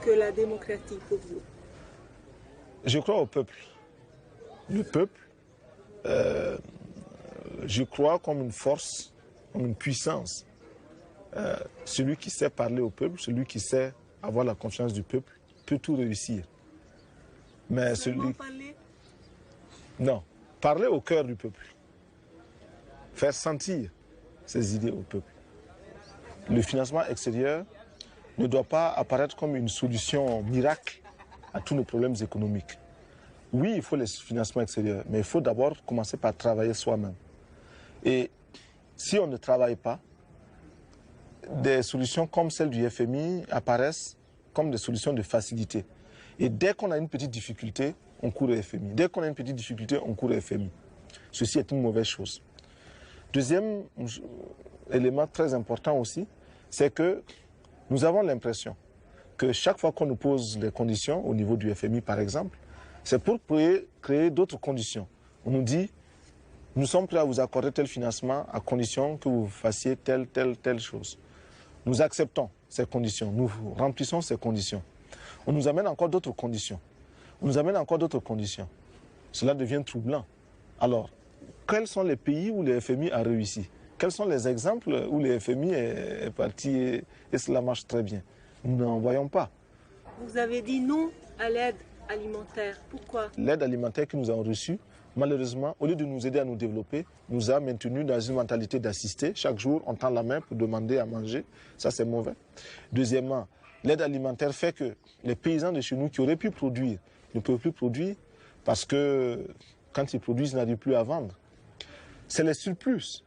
que la démocratie pour vous? Je crois au peuple. Le peuple, je crois comme une force, comme une puissance. Celui qui sait parler au peuple, celui qui sait avoir la confiance du peuple, peut tout réussir. Mais Parler? Non, parler au cœur du peuple. Faire sentir ses idées au peuple. Le financement extérieur ne doit pas apparaître comme une solution miracle à tous nos problèmes économiques. Oui, il faut les financements extérieurs, mais il faut d'abord commencer par travailler soi-même. Et si on ne travaille pas, des solutions comme celle du FMI apparaissent comme des solutions de facilité. Et dès qu'on a une petite difficulté, on court au FMI. Dès qu'on a une petite difficulté, on court au FMI. Ceci est une mauvaise chose. Deuxième élément très important aussi, c'est que nous avons l'impression que chaque fois qu'on nous pose les conditions, au niveau du FMI par exemple, c'est pour créer d'autres conditions. On nous dit, nous sommes prêts à vous accorder tel financement à condition que vous fassiez telle chose. Nous acceptons ces conditions, nous remplissons ces conditions. On nous amène encore d'autres conditions. On nous amène encore d'autres conditions. Cela devient troublant. Alors, quels sont les pays où le FMI a réussi? Quels sont les exemples où le FMI est parti et cela marche très bien? Nous n'en voyons pas. Vous avez dit non à l'aide alimentaire. Pourquoi? L'aide alimentaire que nous avons reçue, malheureusement, au lieu de nous aider à nous développer, nous a maintenus dans une mentalité d'assister. Chaque jour, on tend la main pour demander à manger. Ça, c'est mauvais. Deuxièmement, l'aide alimentaire fait que les paysans de chez nous qui auraient pu produire ne peuvent plus produire parce que quand ils produisent, ils n'arrivent plus à vendre. C'est les surplus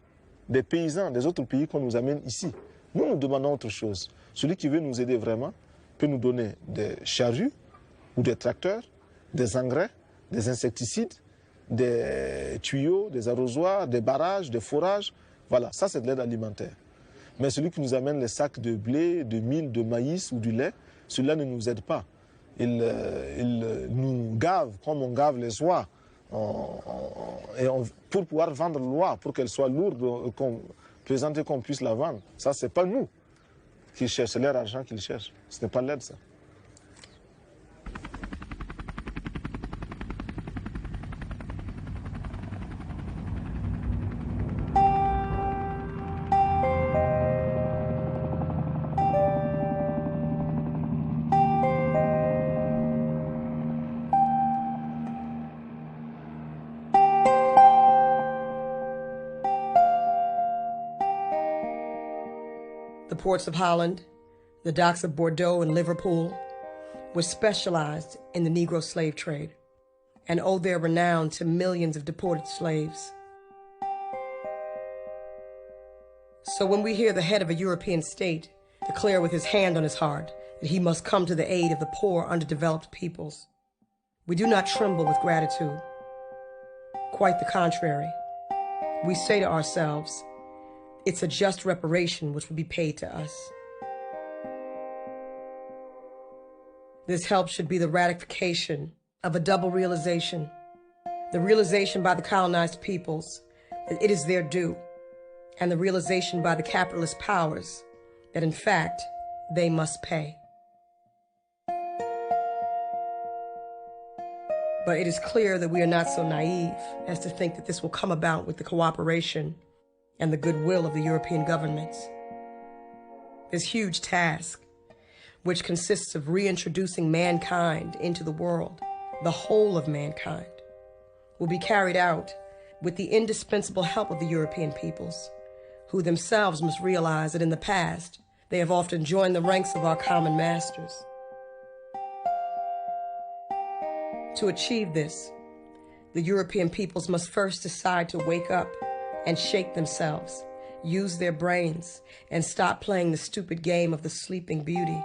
des paysans des autres pays qu'on nous amène ici. Nous, nous demandons autre chose. Celui qui veut nous aider vraiment peut nous donner des charrues ou des tracteurs, des engrais, des insecticides, des tuyaux, des arrosoirs, des barrages, des forages. Voilà, ça c'est de l'aide alimentaire. Mais celui qui nous amène les sacs de blé, de mil, de maïs ou du lait, celui-là ne nous aide pas. Il nous gave comme on gave les oies. Pour pouvoir vendre l'oie, pour qu'elle soit lourde, présenter qu'on puisse la vendre. Ça, c'est pas nous qui cherchent, c'est leur argent qu'ils cherchent. Ce n'est pas l'aide, ça. The ports of Holland, the docks of Bordeaux and Liverpool were specialized in the Negro slave trade and owe their renown to millions of deported slaves. So when we hear the head of a European state declare with his hand on his heart that he must come to the aid of the poor, underdeveloped peoples, we do not tremble with gratitude. Quite the contrary. We say to ourselves, it's a just reparation which will be paid to us. This help should be the ratification of a double realization. The realization by the colonized peoples that it is their due, and the realization by the capitalist powers that in fact they must pay. But it is clear that we are not so naive as to think that this will come about with the cooperation and the goodwill of the European governments. This huge task, which consists of reintroducing mankind into the world, the whole of mankind, will be carried out with the indispensable help of the European peoples, who themselves must realize that in the past, they have often joined the ranks of our common masters. To achieve this, the European peoples must first decide to wake up and shake themselves, use their brains, and stop playing the stupid game of the Sleeping Beauty.